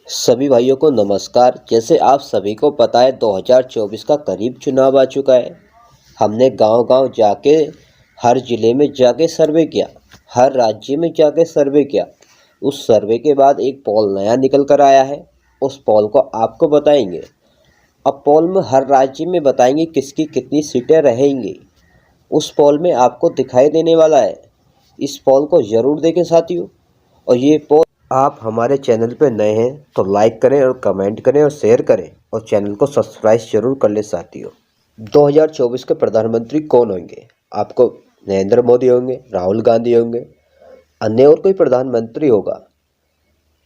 सभी भाइयों को नमस्कार। जैसे आप सभी को पता है 2024 का करीब चुनाव आ चुका है। हमने गांव-गांव जाके हर ज़िले में जाके सर्वे किया, हर राज्य में जाके सर्वे किया। उस सर्वे के बाद एक पोल नया निकल कर आया है। उस पोल को आपको बताएंगे। अब पोल में हर राज्य में बताएंगे किसकी कितनी सीटें रहेंगी। उस पोल में आपको दिखाई देने वाला है। इस पोल को ज़रूर देखें साथियों। और ये पोल आप हमारे चैनल पे नए हैं तो लाइक करें और कमेंट करें और शेयर करें और चैनल को सब्सक्राइब जरूर कर ले साथियों। 2024 के प्रधानमंत्री कौन होंगे? आपको नरेंद्र मोदी होंगे, राहुल गांधी होंगे, अन्य और कोई प्रधानमंत्री होगा।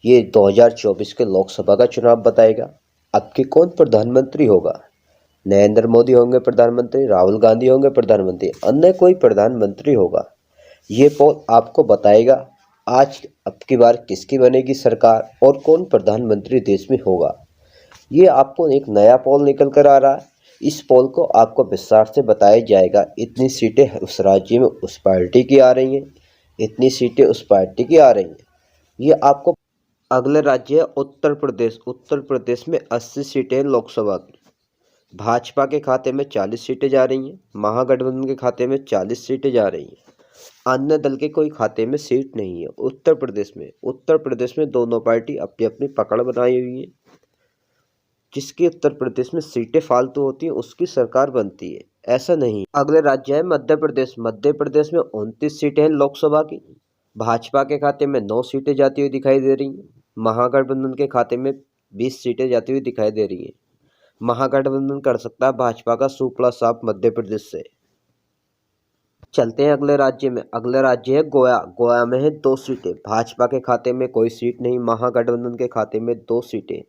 ये 2024 के लोकसभा का चुनाव बताएगा। आपके कौन प्रधानमंत्री होगा? नरेंद्र मोदी होंगे प्रधानमंत्री, राहुल गांधी होंगे प्रधानमंत्री, अन्य कोई प्रधानमंत्री होगा। ये पोल आपको बताएगा आज अब की बार किसकी बनेगी सरकार और कौन प्रधानमंत्री देश में होगा। ये आपको एक नया पोल निकल कर आ रहा है। इस पोल को आपको विस्तार से बताया जाएगा। इतनी सीटें उस राज्य में उस पार्टी की आ रही हैं, इतनी सीटें उस पार्टी की आ रही हैं। ये आपको अगले राज्य है उत्तर प्रदेश। उत्तर प्रदेश में 80 सीटें लोकसभा की। भाजपा के खाते में 40 सीटें जा रही हैं, महागठबंधन के खाते में 40 सीटें जा रही हैं, अन्य दल के कोई खाते में सीट नहीं है। उत्तर प्रदेश में दोनों पार्टी अपनी अपनी पकड़ बनाई हुई है। जिसकी उत्तर प्रदेश में सीटें फालतू होती हैं उसकी सरकार बनती है, ऐसा नहीं। अगले राज्य है मध्य प्रदेश। मध्य प्रदेश में 29 सीटें हैं लोकसभा की। भाजपा के खाते में 9 सीटें जाती हुई दिखाई दे रही हैं, महागठबंधन के खाते में 20 सीटें जाती हुई दिखाई दे रही हैं। महागठबंधन कर सकता है भाजपा का सुपड़ा साफ मध्य प्रदेश से। चलते हैं अगले राज्य में। अगला राज्य है गोवा। गोवा में है 2 सीटें। भाजपा के खाते में कोई सीट नहीं, महागठबंधन के खाते में 2 सीटें।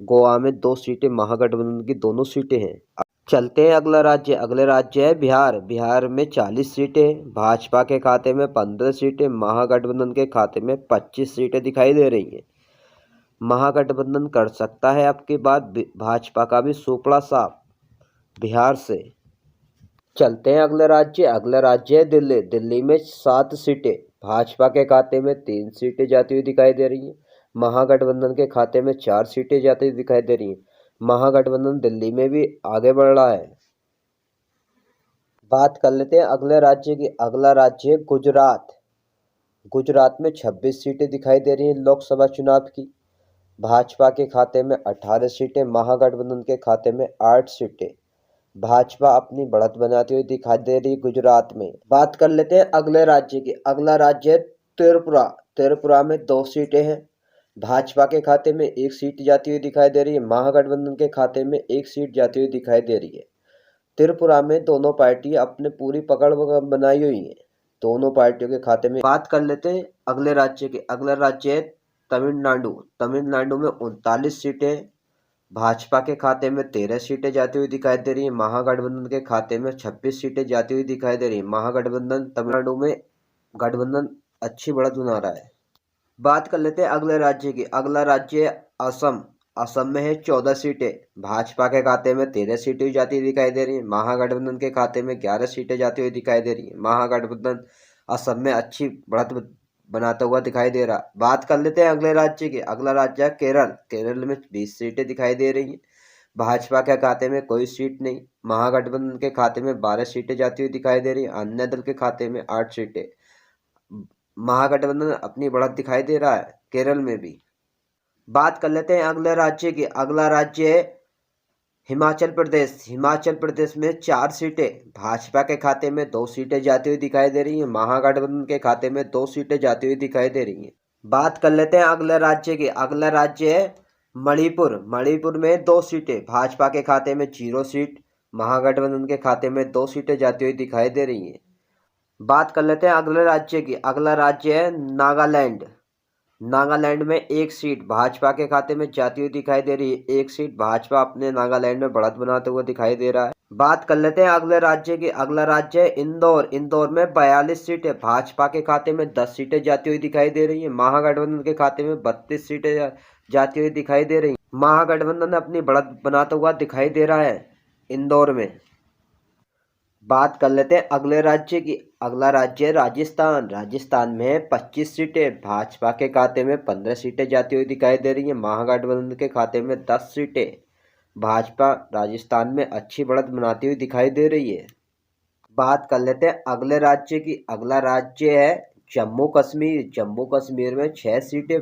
गोवा में 2 सीटें, महागठबंधन की दोनों सीटें हैं। अब चलते हैं अगला राज्य। अगले राज्य है बिहार। बिहार में 40 सीटें हैं। भाजपा के खाते में 15 सीटें, महागठबंधन के खाते में 25 सीटें दिखाई दे रही हैं। महागठबंधन कर सकता है अब की बार भाजपा का भी सुपड़ा साफ बिहार से। चलते हैं अगले राज्य। अगला राज्य है दिल्ली। दिल्ली में 7 सीटें। भाजपा के खाते में 3 सीटें जाती हुई दिखाई दे रही हैं, महागठबंधन के खाते में 4 सीटें जाती हुई दिखाई दे रही हैं। महागठबंधन दिल्ली में भी आगे बढ़ रहा है। बात कर लेते हैं अगले राज्य की। अगला राज्य है गुजरात। गुजरात में 26 सीटें दिखाई दे रही हैं लोकसभा चुनाव की। भाजपा के खाते में 18 सीटें, महागठबंधन के खाते में 8 सीटें। भाजपा अपनी बढ़त बनाती हुई दिखाई दे रही गुजरात में। बात कर लेते हैं अगले राज्य की। अगला राज्य है त्रिपुरा। त्रिपुरा में 2 सीटें हैं। भाजपा के खाते में 1 सीट जाती हुई दिखाई दे रही है, महागठबंधन के खाते में 1 सीट जाती हुई दिखाई दे रही है। त्रिपुरा में दोनों पार्टी अपने पूरी पकड़ बनाई हुई है, दोनों पार्टियों के खाते में। बात कर लेते हैं अगले राज्य की। अगला राज्य है तमिलनाडु। तमिलनाडु में 39 सीटें। भाजपा के खाते में 13 सीटें जाती हुई दिखाई दे रही है, महागठबंधन के खाते में 26 सीटें जाती हुई दिखाई दे रही है। महागठबंधन तमिलनाडु में गठबंधन अच्छी बढ़त बना रहा है। बात कर लेते हैं अगले राज्य की। अगला राज्य है असम। असम में है 14 सीटें। भाजपा के खाते में 13 सीटें जाती हुई दिखाई दे रही है, महागठबंधन के खाते में 11 सीटें जाती हुई दिखाई दे रही है। महागठबंधन असम में अच्छी बढ़त बनाता हुआ दिखाई दे रहा। बात कर लेते हैं अगले राज्य की। अगला राज्य है केरल। केरल में 20 सीटें दिखाई दे रही हैं। भाजपा के खाते में कोई सीट नहीं, महागठबंधन के खाते में 12 सीटें जाती हुई दिखाई दे रही हैं, अन्य दल के खाते में 8 सीटें। महागठबंधन अपनी बढ़त दिखाई दे रहा है केरल में भी। बात कर लेते हैं अगले राज्य की। अगला राज्य है हिमाचल प्रदेश। हिमाचल प्रदेश में 4 सीटें। भाजपा के खाते में 2 सीटें जाती हुई दिखाई दे रही हैं, महागठबंधन के खाते में 2 सीटें जाती हुई दिखाई दे रही हैं। बात कर लेते हैं अगले राज्य की। अगला राज्य है मणिपुर। मणिपुर में 2 सीटें। भाजपा के खाते में 0 सीट, महागठबंधन के खाते में 2 सीटें जाती हुई दिखाई दे रही हैं। बात कर लेते हैं अगले राज्य की। अगला राज्य है नागालैंड। नागालैंड में 1 सीट भाजपा के खाते में जाती हुई दिखाई दे रही है। 1 सीट भाजपा अपने नागालैंड में बढ़त बनाते हुए दिखाई दे रहा है। बात कर लेते हैं अगले राज्य की। अगला राज्य है इंदौर। इंदौर में 42 सीटें। भाजपा के खाते में 10 सीटें जाती हुई दिखाई दे रही है, महागठबंधन के खाते में 32 सीटें जाती हुई दिखाई दे रही। महागठबंधन अपनी बढ़त बनाता हुआ दिखाई दे रहा है इंदौर में। बात कर लेते हैं अगले राज्य की। अगला राज्य है राजस्थान। राजस्थान में 25 सीटें, भाजपा के खाते में 15 सीटें जाती हुई दिखाई दे रही हैं। महागठबंधन के खाते में 10 सीटें। भाजपा राजस्थान में अच्छी बढ़त बनाती हुई दिखाई दे रही है। बात कर लेते हैं अगले राज्य की। अगला राज्य है जम्मू कश्मीर। जम्मू कश्मीर में 6 सीटें,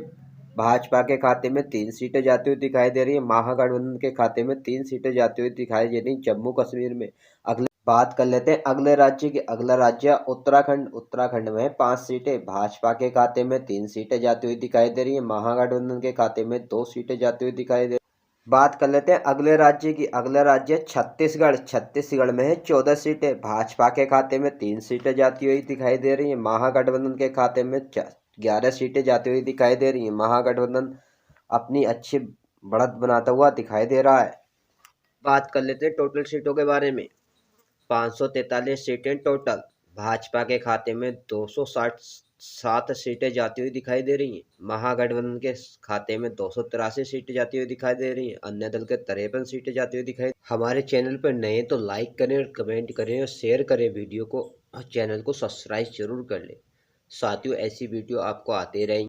भाजपा के खाते में 3 सीटें जाती हुई दिखाई दे रही है। महागठबंधन के खाते में 3 सीटें जाती हुई दिखाई दे रही हैं जम्मू कश्मीर में। अगले बात कर लेते हैं अगले राज्य की। अगला राज्य है उत्तराखंड। उत्तराखंड में 5 सीटें, भाजपा के खाते में 3 सीटें जाती हुई दिखाई दे रही है। महागठबंधन के खाते में 2 सीटें जाती हुई दिखाई दे। बात कर लेते हैं अगले राज्य की। अगला राज्य है छत्तीसगढ़। छत्तीसगढ़ में है 14 सीटें, भाजपा के खाते में 3 सीटें जाती हुई दिखाई दे रही हैं। महागठबंधन के खाते में 11 सीटें जाती हुई दिखाई दे रही हैं। महागठबंधन अपनी अच्छी बढ़त बनाता हुआ दिखाई दे रहा है। बात कर लेते हैं टोटल सीटों के बारे में। 543 सीटें टोटल, भाजपा के खाते में 267 सीटें जाती हुई दिखाई दे रही हैं। महागठबंधन के खाते में 283 सीटें जाती हुई दिखाई दे रही हैं। अन्य दल के 53 सीटें जाती हुई दिखाई। हमारे चैनल पर नए तो लाइक करें और कमेंट करें और शेयर करें वीडियो को, और चैनल को सब्सक्राइब जरूर कर लें। साथियों, ऐसी वीडियो आपको आते रहेंगी।